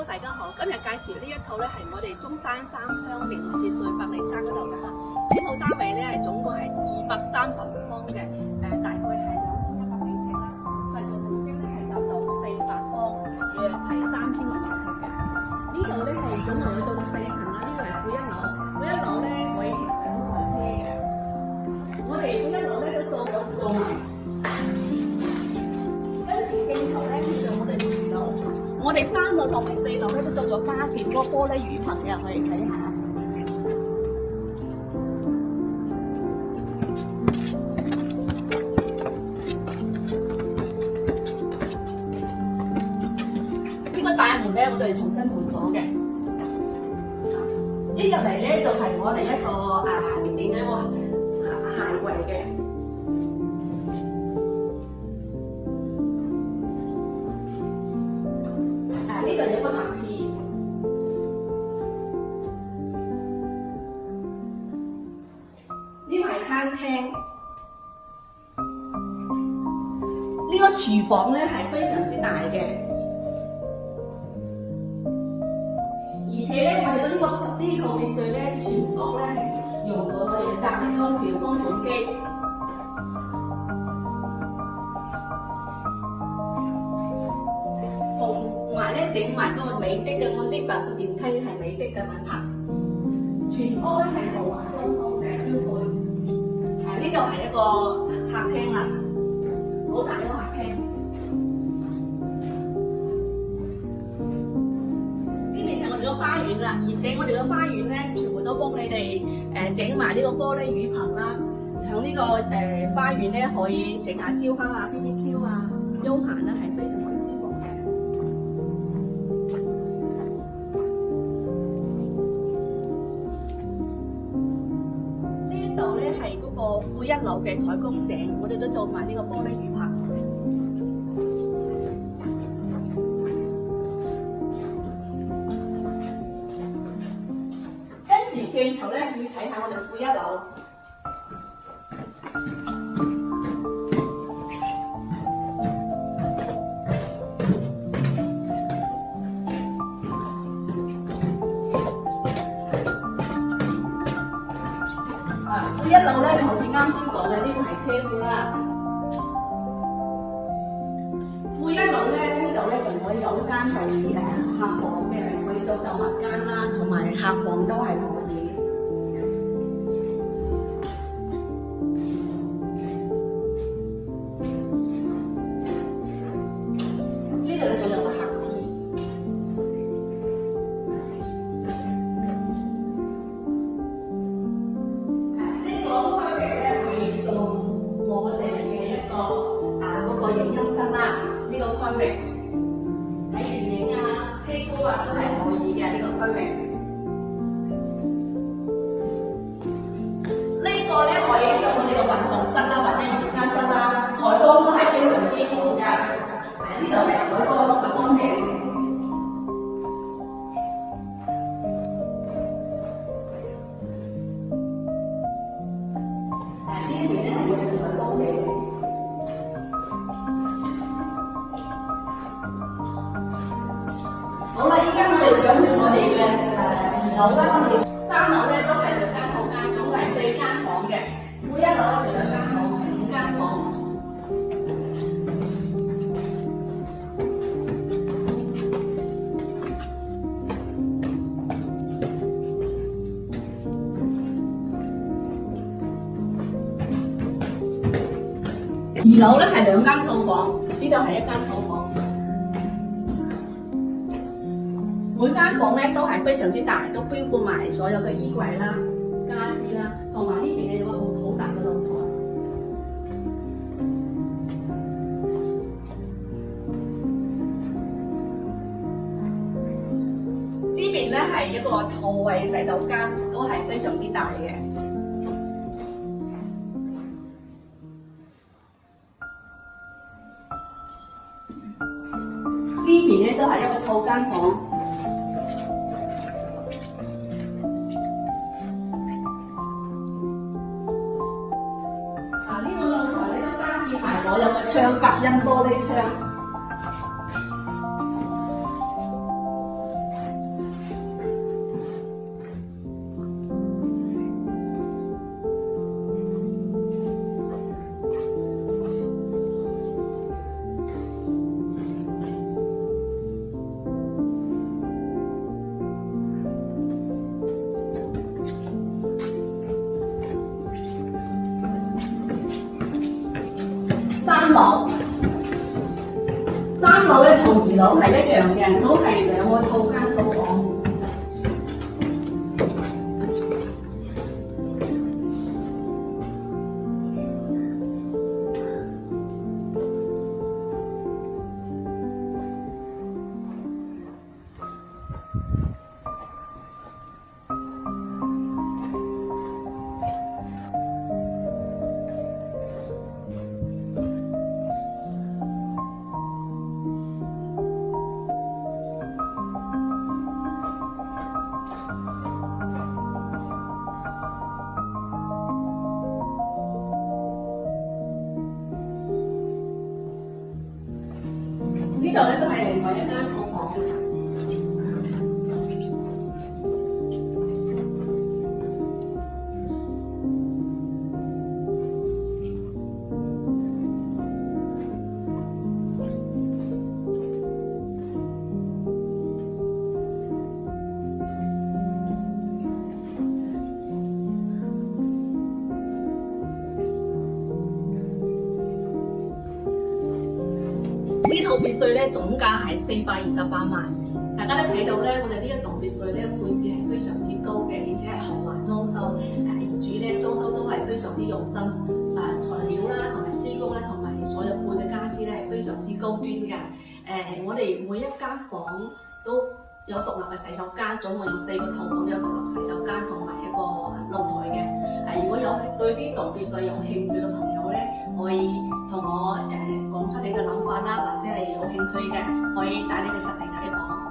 大家好，今日介紹呢一套咧係我哋中山三鄉名樂別墅百里山嗰度噶嚇，呢套單位咧係總共係230方嘅，大概係2100幾尺啦，實用面積咧係達到400方，約係3000多尺嘅。呢度咧係總共有做到4層啦，呢個係負一樓，負一樓咧可以2台車嘅。我哋負一樓咧都做埋，跟住鏡頭咧呢度我哋2樓。我哋3樓同埋4樓咧都做咗加建嗰個玻璃雨棚嘅，可以睇下。呢個大門咧，我哋重新換咗嘅。呢入嚟咧就係我哋一個整一個鞋櫃嘅。呢度有個客廁，呢個係餐廳。呢個廚房咧係非常之大嘅，而且咧我哋嘅呢套別墅咧，全屋咧係用咗我哋嘅格力空調風管機。同埋咧整埋嗰個美的嘅，我啲白個電梯係美的嘅品牌，全屋咧係豪華裝修嘅標配。呢度係一個客廳啦，好大一個客廳。呢邊就係我哋個花園啦，而且我哋個花園咧全部都幫你哋整埋呢個玻璃雨棚啦。響呢個花園咧可以整下燒烤啊、BBQ 啊，休閒咧係非常之舒服嘅。呢度咧係嗰個負一樓嘅採光井，我哋都做埋呢個玻璃雨棚。跟住鏡頭咧，要睇下我哋負一樓。負一樓咧，好似啱先講嘅，呢個係車庫啦。負一樓咧，呢度咧仲可以有一間係客房嘅，可以做購物間啦，同埋客房都係可以。呢度咧仲有個客廁。影音室啦，呢個區域睇電影啊、K 歌啊都係可以嘅呢個區域。呢個咧可以做我哋嘅運動室啦，或者瑜伽室啦，採光都係非常之好㗎。呢度係採光井。呢一邊咧係我哋嘅採光井。好啦，依家我哋上去我哋嘅2樓啦，我哋3樓咧都係2間套間，總共係4間房嘅。負一樓咧就2間房，係5間房。2樓咧係2間套房，呢度係1間套房。每間房咧都係非常之大，都標佈埋所有嘅衣櫃啦、家私啦，同埋呢邊咧有個好大嘅露台。呢邊咧係一個套位洗手間，都係非常之大嘅。呢邊咧都係一個套間房。所有嘅窗，隔音玻璃窗。二樓係一樣嘅，都係兩個套間套房。呢度咧都係另外一間套房。呢套別墅咧總價係428萬，大家都睇到咧，我哋呢一棟別墅咧配置係非常之高嘅，而且係豪華裝修。業主咧裝修都係非常之用心，材料啦同埋施工咧同埋所有配嘅家私咧係非常之高端嘅。我哋每一間房都有獨立嘅洗手間，總共有4個套房都有獨立洗手間同埋一個露台嘅。如果有對呢棟別墅有興趣嘅朋友咧，可以同我講出你嘅諗法啦，或者係有興趣嘅，可以帶你哋實地睇房。